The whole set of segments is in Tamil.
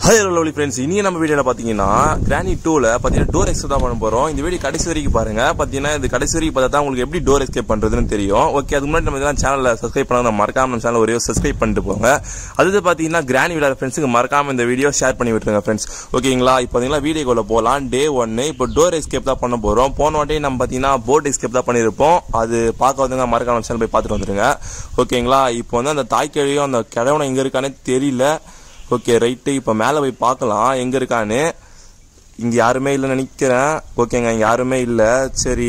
Hello lovely friends, இனி நம்ம வீடியோல பாத்தீங்கன்னா Granny 2ல பாத்தீங்கன்னா டோர் எஸ்கேப் தான் பண்ண போறோம். இந்த வீடியோ கடைசி வரைக்கும் பாருங்க. பாத்தீங்கன்னா இது கடைசி வரைக்கும் பார்த்தா உங்களுக்கு எப்படி டோர் எஸ்கேப் பண்றதுன்னு தெரியும். ஓகே, அதுக்கு முன்னாடி நம்ம இதெல்லாம் சேனலை சப்ஸ்கிரைப் பண்ணாம மறக்காம நம்ம சேனலை ஒரே சப்ஸ்கிரைப் பண்ணிட்டு போங்க. அது பாத்தீங்கன்னா Granny விளையாட ஃப்ரெண்ட்ஸ்க்கு மறக்காம இந்த வீடியோ ஷேர் பண்ணி விட்டுருங்க ஃப்ரெண்ட்ஸ். ஓகேங்களா? இப்போ பாத்தீங்கன்னா வீடியோக்குள்ள போலாம். டே 1 இப்போ டோர் எஸ்கேப் தான் பண்ண போறோம். போன வாட்டி நம்ம பாத்தீங்கன்னா போட் எஸ்கேப் தான் பண்ணிருப்போம். அது பார்க்க வந்தவங்க மறக்காம சேனல் போய் பார்த்துட்டு வந்துருங்க. ஓகேங்களா? இப்போ வந்து அந்த தாய்க்கிழியும் அந்த கிழவனை எங்க இருக்கானே தெரியல. ஓகே ரைட்டு, இப்போ மேலே போய் பார்க்கலாம் எங்க இருக்கான்னு. இங்க யாருமே இல்லைன்னு நினைக்கிறேன். ஓகேங்க, இங்க யாருமே இல்ல. சரி,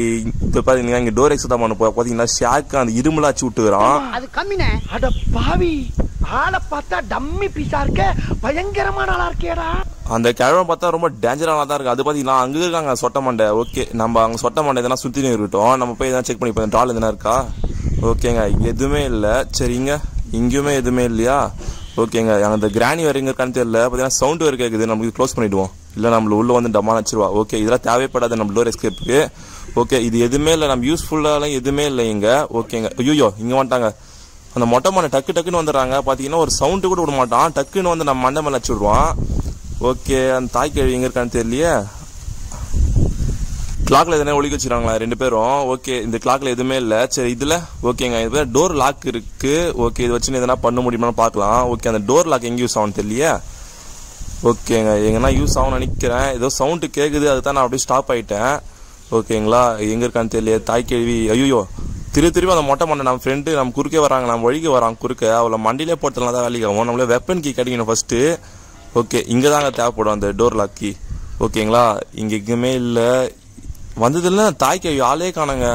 இப்போ பாத்தீங்கன்னா இங்க டோர் எக்ஸ் தான் பண்ண போறோம். பாத்தீங்கன்னா ஷாக்கு அந்த இருமலாச்சு விட்டுக்கிறான். அது கம்மினே. அட பாவி, ஆளை பார்த்தா டம்மி பீஸா இருக்க, பயங்கரமான ஆளா இருக்கேடா. அந்த கிழவன் பார்த்தா ரொம்ப டேஞ்சரானா தான் இருக்கு. அது பாத்தீங்கன்னா அங்க இருக்காங்க சொட்ட மண்டை. ஓகே, நம்ம அங்க சொட்ட மண்டை எதனா சுத்தி இருக்கட்டும். நம்ம போய் எதனா செக் பண்ணி இப்போ ட்ரால் எதனா இருக்கா. ஓகேங்க, எதுவுமே இல்லை. சரிங்க, இங்கேயுமே எதுவுமே இல்லையா. ஓகேங்க, அந்த கிராணி வேற எங்க இருக்கான்னு தெரியல. பார்த்தீங்கன்னா சவுண்ட் வேறு கேட்குது. நமக்கு க்ளோஸ் பண்ணிடுவோம், இல்லை நம்மள உள்ள வந்து டமான் வச்சிருவா. ஓகே, இதெல்லாம் தேவைப்படாது நம்ம டோர் எஸ்கேப்புக்கு. ஓகே, இது எதுவுமே இல்லை, நம்ம யூஸ்ஃபுல்லாலாம் எதுவுமே இல்லை இங்க. ஓகேங்க, ஐயோ இங்க வந்துட்டாங்க. அந்த மொட்டை மண்டை டக்குன்னு வந்துடுறாங்க. பார்த்தீங்கன்னா ஒரு சவுண்டு கூட விட மாட்டான். டக்குன்னு வந்து நம்ம மண்டை மேலே வச்சுடுவான். ஓகே, அந்த தாய்க்கிழவி எங்க இருக்கான்னு தெரியலையே. கிளாக்ல எதனா ஒழிக்க வச்சுக்கிறாங்களா ரெண்டு பேரும். ஓகே, இந்த கிளாக்ல எதுவுமே இல்லை. சரி, இதுல ஓகேங்க, இது டோர் லாக் இருக்கு. ஓகே, இது வச்சு எதனா பண்ண முடியுமான்னு பார்க்கலாம். ஓகே, அந்த டோர் லாக் எங்க யூஸ் ஆகும் தெரியலையே. ஓகேங்க, எங்கன்னா யூஸ் ஆகும்னு நினைக்கிறேன். ஏதோ சவுண்டு கேட்குது, அதுதான் நான் அப்படியே ஸ்டாப் ஆயிட்டேன். ஓகேங்களா, எங்க இருக்கான்னு தெரியல தாய்க்கிழவி. ஐயோ, திருப்பி அந்த மொட்டை மண்டை நம்ம ஃப்ரெண்டு நம்ம குறுக்கே வராங்க, நம்ம வழிக்கு வராங்க குறுக்க. அவளை மண்டிலே போட்டலாம் தான் வேலைக்கு ஆகும். நம்மளே வெப்பன் கீ கிடைக்கணும் ஃபர்ஸ்ட். ஓகே, இங்கே தாங்க தேவைப்படும் அந்த டோர் லாக் கீ. ஓகேங்களா, இங்கே எங்குமே இல்லை. வந்ததுல தாய்க்கிழவி ஆளே காணங்க.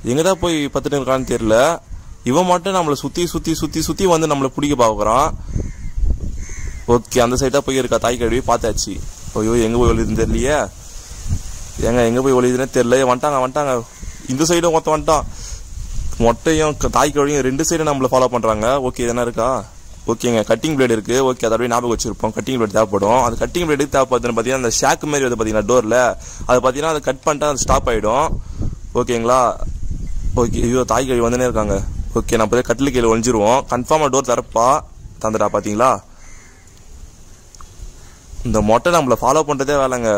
எங்கதான் போய் பத்துட்டு இருக்கான்னு தெரியல. இவன் மட்டும் நம்மளை சுத்தி வந்து நம்மளை பிடிக்க பாக்குறான். ஓகே, அந்த சைடா போய் இருக்கா தாய்க்கிழவி. பார்த்தாச்சு. ஐயோ, எங்க போய் ஒளிதுன்னு தெரியலையே. எங்க போய் ஒளிதுன்னே தெரியல. வந்துட்டாங்க. இந்த சைடும் மொத்தம் வந்துட்டான். மொட்டையும் தாய்க்கிழவியும் ரெண்டு சைடும் நம்மளை ஃபாலோ பண்றாங்க. ஓகே, இதெல்லாம் இருக்கா. ஓகேங்க, கட்டிங் பிளேட் இருக்கு. ஓகே, அதை அப்படியே ஞாபகம் வச்சிருப்போம். கட்டிங் பிளேட் தேவைப்படும். அது கட்டிங் பிளேட் தேவைப்படுதுன்னு பார்த்தீங்கன்னா அந்த ஷாக்கு மாதிரி வந்து பார்த்தீங்கன்னா டோர்ல அது பார்த்தீங்கன்னா அதை கட் பண்ணிட்டா அது ஸ்டாப் ஆயிடும். ஓகேங்களா? ஓகே, ஐயோ தாய்க்கிழவி வந்துனே இருக்காங்க. ஓகே, நம்ம போய் கட்டில் கீழே ஒழிஞ்சிருவோம். கன்ஃபார்மா டோர் தந்துடா. பாத்தீங்களா, இந்த மொட்டை நம்மளை ஃபாலோ பண்றதே வேலைங்க.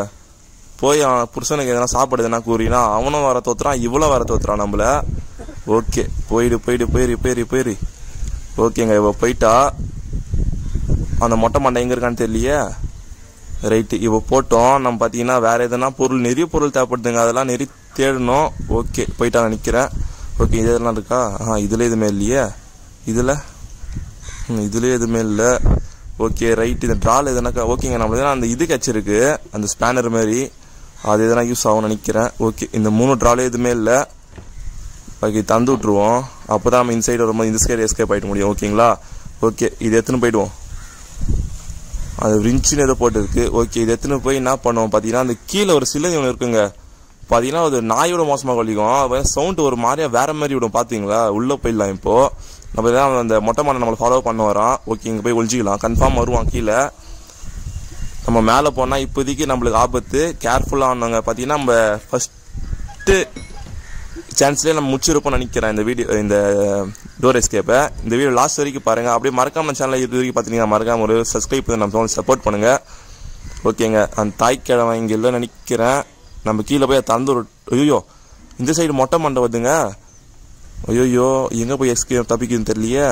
போய் அவன் புருஷனுக்கு எதனா சாப்பாடு எதனா கூறினா அவனும் வர தோத்துறான், இவ்வளவு வர தோத்துறான் நம்மள. ஓகே, போயிரு. ஓகேங்க, இவ போயிட்டா. அந்த மொட்டை மண்டை எங்க இருக்கான்னு தெரியலையே. ரைட்டு, இவ போட்டோம். நம்ம பாத்தீங்கன்னா வேற எதனா நிறைய பொருள் தேவைப்படுதுங்க, அதெல்லாம் நிறைய தேடணும். ஓகே, போயிட்டா நினைக்கிறேன். ஓகே, இதெல்லாம் இருக்கா. இதுல எதுவுமே இல்லையே. இதுலயே எதுவுமே இல்லை. ஓகே ரைட், இந்த ட்ரால் எதனாக்கா. ஓகேங்க, நம்மளுக்கு எதனா அந்த இது கச்சிருக்கு, அந்த ஸ்பேனர் மாதிரி. அது எதனா யூஸ் ஆகும்னு நினைக்கிறேன். ஓகே, இந்த 3 ட்ராலே எதுவுமே இல்லை. ஓகே, தந்து விட்டுருவோம். அப்போதான் நம்ம இந்த சைடு வரும்போது இந்த சைடு எஸ்கேப் ஆகிட முடியும். ஓகேங்களா? ஓகே, இது எடுத்துன்னு போயிடுவோம். அது ரிஞ்சுன்னு ஏதோ போட்டு இருக்கு. ஓகே, இது எடுத்துன்னு போய் என்ன பண்ணுவோம் பார்த்தீங்கன்னா அந்த கீழே ஒரு சிலை ஒன்று இருக்குங்க. பார்த்தீங்கன்னா அது நாயோட மோசமாக வலிக்கும். சவுண்ட் ஒரு மாதிரியா வேற மாதிரி விடும். பார்த்தீங்களா? உள்ளே போயிடலாம். இப்போ நம்ம தான் அந்த மொட்டை மண்டை நம்மளை ஃபாலோ பண்ண வரோம். ஓகே, இங்கே போய் ஒழிஞ்சிக்கலாம். கன்ஃபார்ம் வருவான் கீழே. நம்ம மேலே போனால் இப்போதைக்கு நம்மளுக்கு ஆபத்து. கேர்ஃபுல்லாக ஆனாங்க. பார்த்தீங்கன்னா நம்ம ஃபர்ஸ்ட்டு சான்ஸ்லேயே நம்ம முடிச்சிருப்போம்னு நினைக்கிறேன் இந்த வீடியோ, இந்த டோர் எஸ்கேப்பை. இந்த வீடியோ லாஸ்ட் வரைக்கும் பாருங்க. அப்படியே மறக்காம சேனல் இது வரைக்கும் பார்த்தீங்கன்னா மறக்காம ஒரு சப்ஸ்கிரைப் பண்ணி நம்ம சப்போர்ட் பண்ணுங்க. ஓகேங்க, அந்த தாய்க்கிழமை இங்கே இல்லை நினைக்கிறேன். நம்ம கீழே போய் தந்து. ஐயோ, இந்த சைடு மொட்டை மண்டை வருதுங்க. ஐயோ, எங்கே போய் எஸ்கேப் தப்பிக்குதுன்னு தெரியலையே.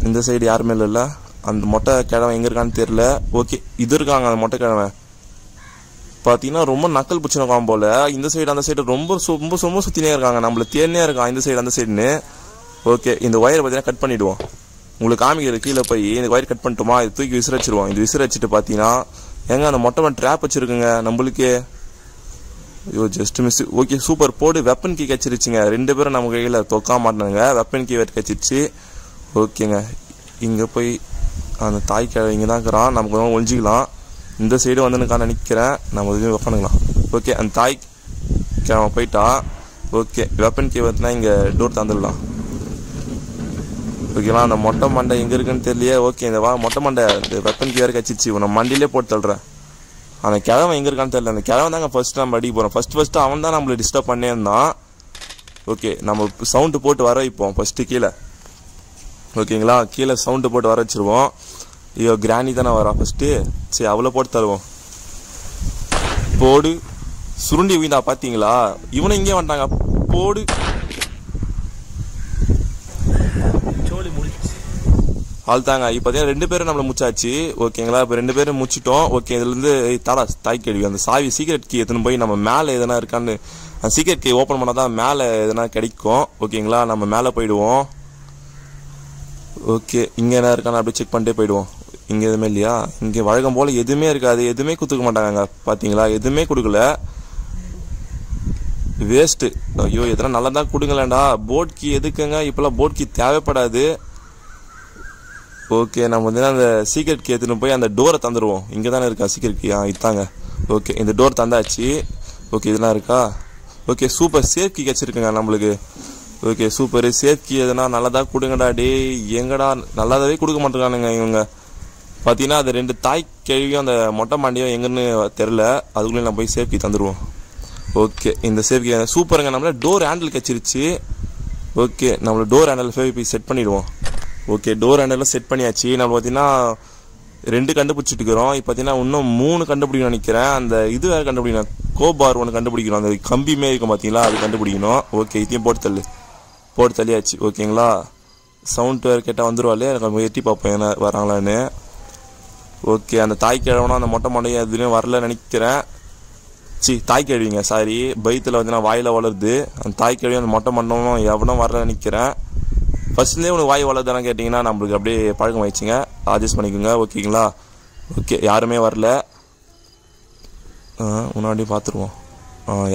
இந்த சைடு யாருமே இல்லைல்ல. அந்த மொட்டை கிழமை எங்கே இருக்கான்னு தெரியல. ஓகே, இது இருக்காங்க அந்த மொட்டை கிழமை. பார்த்தீங்கன்னா ரொம்ப நக்கல் பிடிச்சின காம் போல. இந்த சைடு அந்த சைடு ரொம்ப சுத்தினே இருக்காங்க. நம்மள தேனே இருக்கான் இந்த சைடு அந்த சைடுன்னு. ஓகே, இந்த ஒயரை பார்த்தீங்கன்னா கட் பண்ணிடுவோம். உங்களுக்கு காமிக்கிறது கீழே போய் இந்த ஒயர் கட் பண்ணிட்டோமா, இது தூக்கி விசிறச்சிருவோம். இது விசிறச்சிட்டு பார்த்தீங்கன்னா அந்த மொட்டை ட்ராப் வச்சிருக்குங்க நம்மளுக்கே. ஐயோ, ஜஸ்ட் மிஸ். ஓகே, சூப்பர் போடு. வெப்பன் கீ கச்சிருச்சுங்க. 2 பேரும் நம்ம கையில் தொக்கா மாட்டானுங்க. வெப்பன் கீ வேறு கச்சிருச்சு. ஓகேங்க, இங்கே போய் அந்த தாய்க்கிழமை இங்கே தான் இருக்கிறான். நமக்கு வந்து ஒழிஞ்சிக்கலாம். இந்த சைடு வந்துனுக்கான்னு நினைக்கிறேன். நம்ம எதுவும் உட்காந்துக்கலாம். ஓகே, அந்த தாய்க்கிழமை போயிட்டா. ஓகே, வெப்பன் கீ வந்துனா இங்கே டோர் தந்துடலாம். ஓகேங்களா, அந்த மொட்டை மண்டை எங்கே இருக்குன்னு தெரியலையே. ஓகே, இந்த மொட்டை மண்டை இந்த வெப்பன் கீ வேறு கச்சிச்சு. நம்ம மண்டிலே போட்டு தள்ளுறேன். அந்த கிழவன் எங்கே இருக்கான்னு தெரியல. அந்த கிழவன் தாங்க ஃபர்ஸ்ட் நம்ம அடிக்க போகிறோம். ஃபர்ஸ்ட் அவன் தான் நம்மளை டிஸ்டர்ப் பண்ணே இருந்தான். ஓகே, நம்ம சவுண்டு போட்டு வர வைப்போம் ஃபர்ஸ்ட்டு கீழே. ஓகேங்களா, கீழே சவுண்டு போட்டு வர வச்சிருவோம். ஐயோ கிராணி தானே வரா ஃபர்ஸ்ட்டு. சரி அவ்வளோ போட்டு தருவோம். போடு. சுருண்டி வீந்தா பார்த்தீங்களா? இவனை இங்கே வந்துட்டாங்க. போடு. அவ்வளோதாங்க. இப்போ பார்த்தீங்கன்னா 2 பேரும் நம்மளை முச்சாச்சு. ஓகேங்களா? இப்போ 2 பேரும் முச்சிட்டோம். ஓகே, இதுலேருந்து தாடா தாய் கேள்வி அந்த சாவி சீக்ரெட் கீ எடுத்துன்னு போய் நம்ம மேலே எதனா இருக்கான்னு அந்த சீக்ரெட் கீ ஓப்பன் பண்ணால் தான் மேலே எதனா கிடைக்கும். ஓகேங்களா? நம்ம மேலே போயிடுவோம். ஓகே, இங்கே என்ன இருக்கான்னு அப்படியே செக் பண்ணிட்டே போயிடுவோம். இங்கே எதுவுமே இல்லையா? இங்கே வழக்கம் போல் எதுவுமே இருக்காது. எதுவுமே கொடுத்துக்க மாட்டாங்க. பார்த்தீங்களா? எதுவுமே கொடுக்கல. வேஸ்ட்டு. ஐயோ எதனா நல்லா தான் கொடுங்களேண்டா. போட் கீ எதுக்குங்க? இப்போல்லாம் போட் கீ தேவைப்படாது. ஓகே, நம்ம வந்து அந்த சீக்ரெட் கீ எடுத்துன்னு போய் அந்த டோரை தந்துடுவோம். இங்கே தானே இருக்கா சீக்ரெட் கீ? இத்தாங்க. ஓகே, இந்த டோர் தந்தாச்சு. ஓகே, இதெல்லாம் இருக்கா? Okay, super. சேஃப் கீ கிடச்சிருக்குங்க நம்மளுக்கு. Okay, super. சேஃப் கீ எதுனா நல்லதா கொடுங்கடா. டே எங்கடா நல்லதாவே கொடுக்க மாட்டேங்கானுங்க இவங்க. பார்த்தீங்கன்னா அது 2 தாய் கேள்வியும் அந்த மொட்டை மாண்டியும் எங்கன்னு தெரில. அதுக்குள்ளே நம்ம போய் சேஃப் கீ தந்துடுவோம். ஓகே, இந்த சேஃப் கீ சூப்பருங்க. நம்மள டோர் ஹேண்டில் கிடச்சிருச்சு. ஓகே, நம்மள டோர் ஹேண்டில் போய் செட் பண்ணிடுவோம். ஓகே, டோர் ஹேண்டெல்லாம் செட் பண்ணியாச்சு. நம்ம பார்த்தீங்கன்னா 2 கண்டுபிடிச்சிட்டு இருக்கிறோம். இப்போ பார்த்தீங்கன்னா இன்னும் 3 கண்டுபிடிக்கணும்னு நினைக்கிறேன். அந்த இது வேறு கண்டுபிடிக்கணும். கோபார் ஒன்று கண்டுபிடிக்கணும். அந்த கம்பியுமே இருக்கும் பார்த்தீங்களா? அது கண்டுபிடிக்கணும். ஓகே, இதையும் போட்டு தள்ளியாச்சு. ஓகேங்களா? சவுண்ட் வேறு கேட்டால் வந்துடுவாள். நம்ம எட்டி பார்ப்போம் என்ன வராங்களான்னு. ஓகே, அந்த தாய் கிழவனும் அந்த மொட்டை மாண்டையும் எதுலேயும் வரல நினைக்கிறேன். தாய் கேள்விங்க, சாரி. பைத்தில் பார்த்தீங்கன்னா வாயில் வளருது. அந்த தாய் கேள்வியும் அந்த மொட்டை மண்டமும் எவனும் வரல நினைக்கிறேன். ஃபர்ஸ்ட்லேயே உனக்கு வாய் வளர்தானு கேட்டிங்கன்னா நம்மளுக்கு அப்படியே பழக்கம் ஆயிடுச்சுங்க. அட்ஜஸ்ட் பண்ணிக்கோங்க. ஓகேங்களா? ஓகே, யாருமே வரல. முன்னாடி பார்த்துருவோம்.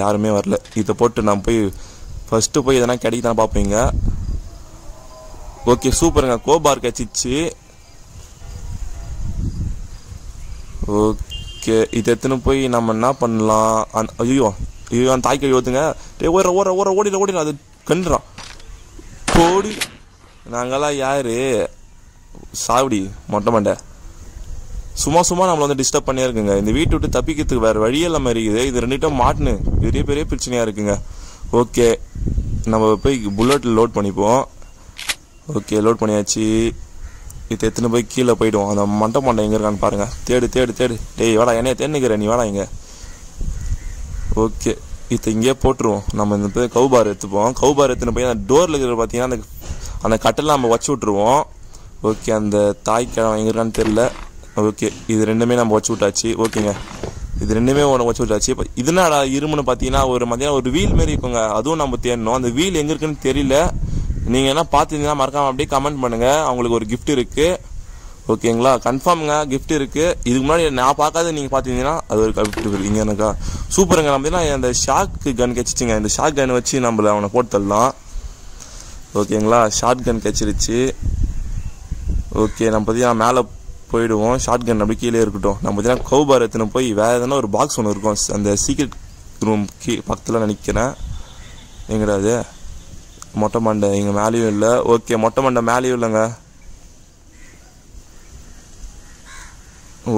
யாருமே வரல. இதை போட்டு நான் போய் ஃபஸ்ட்டு போய் எதனா கிடைக்குதானே பார்ப்பீங்க. ஓகே, சூப்பருங்க. கோபார் கிடச்சிச்சு. ஓகே, இதை எடுத்துன்னு போய் நம்ம என்ன பண்ணலாம்? ஐயோ அந்த தாய்க்கழி ஓத்துங்க. ஓடிடலாம். அது கண்டுறான். போடி. நாங்களாம் யாரு? சாவடி மொட்டை மண்டை. சும்மா நம்மளை வந்து டிஸ்டர்ப் பண்ணியே இருக்குங்க. இந்த வீட்டை விட்டு தப்பிக்கிறதுக்கு வேறு வழியே இல்லாமல் இருக்குது. இது 2 மாட்டுன்னு பெரிய பிரச்சனையாக இருக்குங்க. ஓகே, நம்ம போய் புல்லட்டில் லோட் பண்ணிப்போம். ஓகே, லோட் பண்ணியாச்சு. இதை எடுத்துன்னு போய் கீழே போய்டுவோம். அந்த மொட்டை மண்டை எங்கே இருக்கான்னு பாருங்கள். தேடு. டேய் வாடா, என்னைய தேடிக்கிறேன். நீ வாடா இங்கே. ஓகே, இதை இங்கேயே போட்டுருவோம். நம்ம இந்த போய் கவுபார் எடுத்துப்போம். கவுபார் எடுத்துன்னு போய் அந்த டோரில் இருக்கிற பார்த்தீங்கன்னா அந்த கட்டெல்லாம் நம்ம வச்சு விட்ருவோம். ஓகே, அந்த தாய் கிழமை எங்கே இருக்கான்னு தெரில. ஓகே, இது 2மே நம்ம வச்சு விட்டாச்சு. ஓகேங்க, இது 2மே ஒன்று வச்சு விட்டாச்சு. இப்போ இதுனாடா இருமுன்னு பார்த்தீங்கன்னா ஒரு வீல் மாரி இருக்குங்க. அதுவும் நம்ம தேடணும். அந்த வீல் எங்கே இருக்குன்னு தெரியல. நீங்கள் என்ன பார்த்துருந்தீங்கன்னா மறக்காமல் அப்படியே கமெண்ட் பண்ணுங்கள். அவங்களுக்கு ஒரு கிஃப்ட் இருக்குது. ஓகேங்களா? கன்ஃபார்முங்க கிஃப்ட் இருக்குது. இதுக்கு முன்னாடி நான் பார்க்காத நீங்கள் பார்த்தீங்கன்னா அது ஒரு கிஃப்ட் இருக்குது. இங்கே எனக்கா சூப்பருங்க. நம்ம அந்த ஷார்ட் கன் கிடச்சிச்சிங்க. இந்த ஷார்ட் கன் வச்சு நம்மளை அவனை போட்டு தரலாம். ஓகேங்களா? ஷார்ட் கன் கிடச்சிருச்சு. ஓகே, நம்ம பார்த்தீங்கன்னா மேலே போயிடுவோம். ஷார்ட் கன் அப்படி கீழே இருக்கட்டும். நம்ம பார்த்தீங்கன்னா கவுபார் எடுத்துன்னு போய் வேறு எதனா ஒரு பாக்ஸ் ஒன்று இருக்கும். அந்த சீக்ரெட் ரூம் பக்கத்தில் நினைக்கிறேன். எங்கடா அது? மொட்டை மண்டை இங்கே மேலேயும் இல்லை. ஓகே, மொட்டை மண்டை மேலேயும் இல்லைங்க.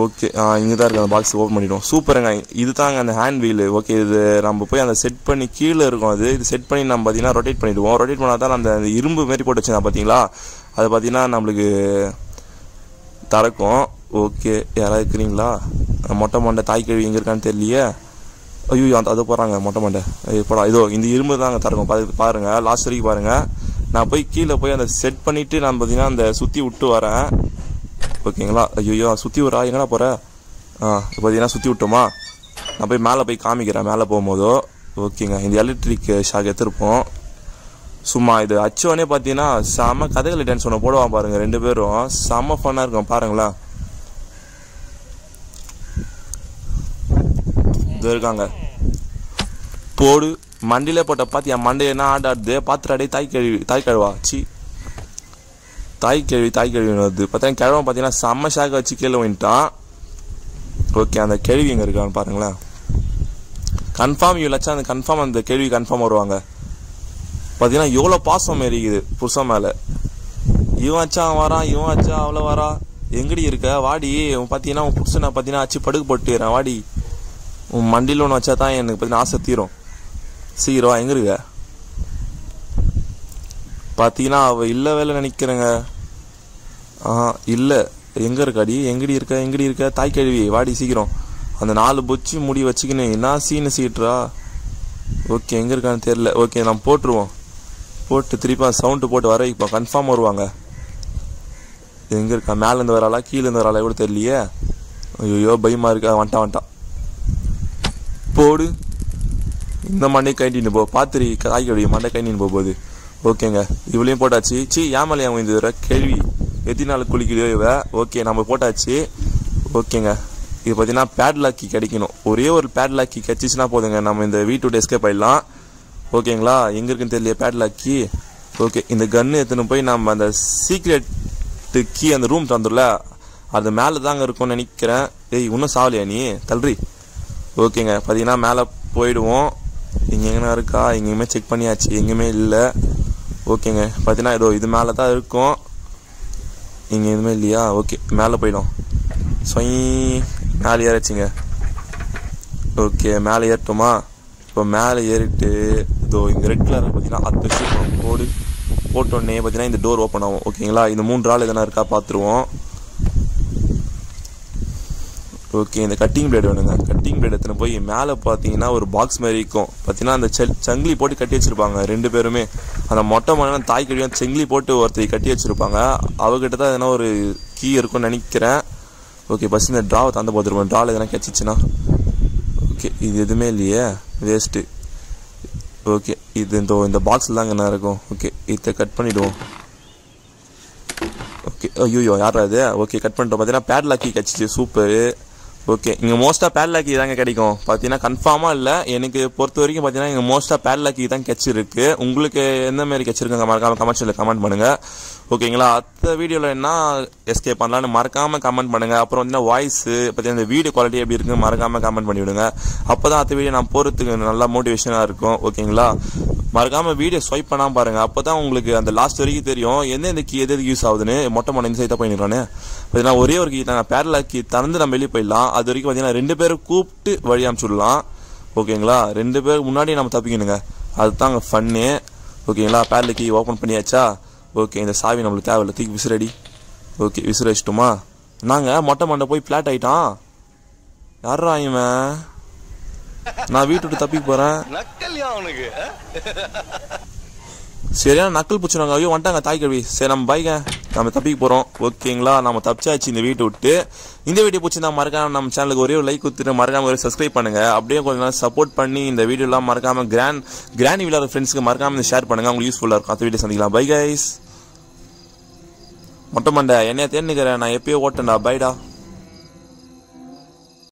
ஓகே, இங்கே தான் இருக்குது. அந்த பாக்ஸ் ஓப்பன் பண்ணிவிடுவோம். சூப்பருங்க. இது தாங்க அந்த ஹேண்ட் வீலு. ஓகே, இது நம்ம போய் அந்த செட் பண்ணி கீழே இருக்கும். இது செட் பண்ணி நம்ம பார்த்தீங்கன்னா ரொட்டேட் பண்ணிவிடுவோம். ரொட்டேட் பண்ணால் தான் அந்த இரும்பு மாரி போட்டு வச்சுருந்தா பார்த்தீங்களா? அது பார்த்தீங்கன்னா நம்மளுக்கு திறக்கும். ஓகே, யாராவது இருக்கிறீங்களா? மொட்டை மண்டை தாய் கழுவி எங்கே இருக்கான்னு தெரியலையே. ஐயோ அது போகிறாங்க மொட்டை மண்டை. இப்போடா இதோ இந்த இரும்பு தாங்க திறக்கும். பாருங்கள், லாஸ்ட் வரைக்கும் பாருங்கள். நான் போய் கீழே போய் அந்த செட் பண்ணிவிட்டு நான் பார்த்தீங்கன்னா அந்த சுற்றி விட்டு வரேன். ஓகேங்களா? ஐயோ சுற்றி விட்றா. எங்கடா போகிற? இப்போ பார்த்தீங்கன்னா சுற்றி விட்டோமா? நான் போய் மேலே போய் காமிக்கிறேன் மேலே போகும்போதோ. ஓகேங்க, இந்த எலக்ட்ரிக் ஷாக் எடுத்துருப்போம். சும்மா இது அச்சோனே பார்த்தீங்கன்னா செம்ம கதைகளை டான்ஸ் ஒன்று போடுவான் பாருங்கள். 2 பேரும் செம்ம ஃபன்னாக இருக்கும். பாருங்களேன், இது இருக்காங்க. போடு. மண்டியிலே போட்ட பார்த்து என் மண்டை என்ன ஆடாடுது பார்த்துடாடே. தாய் கழுவா. தாய் கேள்வி வருது. பார்த்தீங்கன்னா கிழவன் பார்த்தீங்கன்னா செம்ம ஷாக்கை வச்சு கீழே வந்துட்டான். ஓகே, அந்த கேள்வி எங்கே இருக்கான்னு பாருங்களேன். கன்ஃபார்ம் இவ்வளோச்சா அந்த கன்ஃபார்ம் அந்த கேள்வி கன்ஃபார்ம் வருவாங்க. பார்த்தீங்கன்னா எவ்வளோ பாசம் இருக்குது புருஷன் மேலே. இவன் வச்சா வரான், இவன் வச்சா அவ்வளோ வரா. எங்கடி இருக்க? வாடி. பார்த்தீங்கன்னா உன் புருஷனை பார்த்தீங்கன்னா அச்சு படுக்க போட்டுறேன். வாடி. உன் மண்டியில் ஒன்று வச்சா தான் எனக்கு பார்த்தீங்கன்னா ஆசை தீரும். சீக்கிரம் எங்கே இருக்க? பார்த்தீங்கன்னா அவள் இல்லை வேலை நினைக்கிறேங்க. இல்லை எங்கே இருக்காடி எங்கடி இருக்க தாய் கழுவி வாடி சீக்கிரம். அந்த 4 பொச்சி முடி வச்சுக்கின்னு என்ன சீனு சீட்டுறா. ஓகே எங்கே இருக்கான்னு தெரியல. ஓகே நம்ம போட்டுருவோம். போட்டு திருப்பி சவுண்டு போட்டு வர இப்போ கன்ஃபார்ம் வருவாங்க. எங்கே இருக்கா மேலேருந்து வராளா கீழேருந்து வராளா கூட தெரியலையே. ஐயோ பயமாக இருக்கா. வந்துட்டான் போடு. இந்த மண்டே கைண்டின்னு போ பாத்திரி காய் கழுவி மண்டை கைண்டின்னு போகுது. ஓகேங்க இவ்வளையும் போட்டாச்சு. ஏமாலே அவங்க இந்த கேள்வி எத்தனை நாள் குளிக்கலையோ இவ. ஓகே நம்ம போட்டாச்சு. ஓகேங்க இது பார்த்தீங்கன்னா பேட்லாக்கி கிடைக்கணும். ஒரே ஒரு பேட்லாக்கி கிடைச்சிச்சுன்னா போதுங்க நம்ம இந்த வீட்டு விட்டு எஸ்கேப் ஆயிடலாம். ஓகேங்களா எங்கே இருக்குன்னு தெரியல பேட்லாக்கி. ஓகே இந்த கன்று எடுத்துன்னு போய் நம்ம அந்த சீக்ரெட் கீ அந்த ரூம் தந்துடல அது மேலே தாங்க இருக்கும்னு நினைக்கிறேன். இன்னும் சாவலையா நீ தள்ளுறி. ஓகேங்க பார்த்தீங்கன்னா மேலே போயிடுவோம். இங்கே எங்கன்னா இருக்கா எங்கேயுமே செக் பண்ணியாச்சு எங்கேயுமே இல்லை. ஓகேங்க பார்த்தீங்கன்னா ஏதோ இது மேலே தான் இருக்கும். இங்கே எதுவுமே இல்லையா. ஓகே மேலே போயிடும். மேலே ஏறிச்சுங்க. ஓகே மேலே ஏறட்டுமா. இப்போ மேலே ஏறிட்டு இதோ இங்கே ரெட் கலர் பார்த்தீங்கன்னா அது வச்சு போட்டோன்னே பார்த்தீங்கன்னா இந்த டோர் ஓப்பன் ஆகும். ஓகேங்களா இந்த 3 ஆள் எதனா இருக்கா பார்த்துருவோம். ஓகே இந்த கட்டிங் பிளேட் வேணுங்க. கட்டிங் பிளேட் எடுத்துன்னு போய் மேலே பார்த்தீங்கன்னா ஒரு பாக்ஸ் மாதிரி இருக்கும். பார்த்தீங்கன்னா அந்த சங்கிலி போட்டு கட்டி வச்சிருப்பாங்க 2 பேருமே. அந்த மொட்டை மண்ண தாய் கழியும் செங்கிலி போட்டு ஒருத்தர் கட்டி வச்சிருப்பாங்க. அவகிட்ட தான் எதனா ஒரு கீ இருக்கும்னு நினைக்கிறேன். ஓகே ஃபஸ்ட் இந்த ட்ராவை தந்து பார்த்துருப்போம். ட்ராவில் எதனா கிடச்சிச்சின்னா. ஓகே இது எதுவுமே இல்லையே வேஸ்ட்டு. ஓகே இது இந்த பாக்ஸில் தாங்க என்ன இருக்கும். ஓகே இதை கட் பண்ணிவிடுவோம். ஓகே ஐயோ யாரா இது. ஓகே கட் பண்ணிட்டோம். பார்த்தீங்கன்னா பேட்லாக்கி கிடச்சிச்சு சூப்பரு. ஓகே இங்கே மோஸ்ட்டாக பேட்லாக்கி தாங்க கிடைக்கும். பார்த்தீங்கன்னா கன்ஃபார்மாக இல்லை எனக்கு பொறுத்த வரைக்கும் பார்த்தீங்கன்னா இங்கே மோஸ்ட்டாக பேட்லாக்கி தான் கிடச்சிருக்கு. உங்களுக்கு எந்த மாதிரி கிடச்சிருக்குங்க மறக்காமல் கமெண்ட்ஸில் கமெண்ட் பண்ணுங்கள். ஓகேங்களா அடுத்த வீடியோவில் என்ன எஸ்கேப் பண்ணலான்னு மறக்காமல் கமெண்ட் பண்ணுங்கள். அப்புறம் பார்த்தீங்கன்னா வாய்ஸு பார்த்தீங்கன்னா இந்த வீடியோ குவாலிட்டி எப்படி இருக்குன்னு மறக்காமல் கமெண்ட் பண்ணிவிடுங்க. அப்போ தான் அடுத்த வீடியோ நான் போகிறதுக்கு நல்லா மோட்டிவேஷனாக இருக்கும். ஓகேங்களா மறக்காமல் வீடியோ ஸ்வைப் பண்ணாமல் பாருங்கள். அப்போ தான் உங்களுக்கு அந்த லாஸ்ட் வரைக்கும் தெரியும் எந்த கீ எது யூஸ் ஆகுதுன்னு. மொட்டை மண்ணை இந்த சைட்டாக போயிடறானே பார்த்தீங்கன்னா ஒரே ஒரு கீ தான் பேரலாக் கீ தந்து நம்ம வெளியே போயிடலாம். அது வரைக்கும் பார்த்தீங்கன்னா 2 பேரும் கூப்பிட்டு வழி அனுப்பிச்சுடலாம். ஓகேங்களா 2 பேருக்கு முன்னாடி நம்ம தப்பிக்கணுங்க. அதுதாங்க ஃபன்னு. ஓகேங்களா பேரலாக் கீ ஓப்பன் பண்ணியாச்சா. ஓகே இந்த சாவி நம்மளுக்கு தேவையில்லை தூக்கி விசிறடி. ஓகே விசிற வச்சிட்டோமா. நாங்கள் மொட்டை மண்டை போய் ஃப்ளாட் ஆகிட்டான். யாரா இவன். நான் வீட்டு விட்டு தப்பிக்க போகிறேன். சரியான நக்கல் பிடிச்சினாங்க. ஐயோ வந்துட்டாங்க தாய் கழுவி. சரி நம்ம பைக்க நம்ம தப்பிக்க போகிறோம். ஓகேங்களா நம்ம தப்பிச்சாச்சு இந்த வீட்டை விட்டு. இந்த வீடியோ பிடிச்சிருந்தா மறக்காம நம்ம சேனலுக்கு ஒரே ஒரு லைக் கொடுத்துட்டு மறக்காம ஒரு சப்ஸ்கிரைப் பண்ணுங்க. அப்படியே கொஞ்சம் நேரம் சப்போர்ட் பண்ணி இந்த வீடியோலாம் மறக்காம கிராண்டி விளையாடுற ஃப்ரெண்ட்ஸ்க்கு மறக்காம ஷேர் பண்ணுங்க. உங்களுக்கு யூஸ்ஃபுல்லாக இருக்கும். அடுத்த வீடியோ சந்திக்கலாம். Bye guys. மொட்டை மண்டை என்னைய தேர்ந்துக்கிறேன் நான் எப்பயோ ஓட்டேன்டா. பைடா.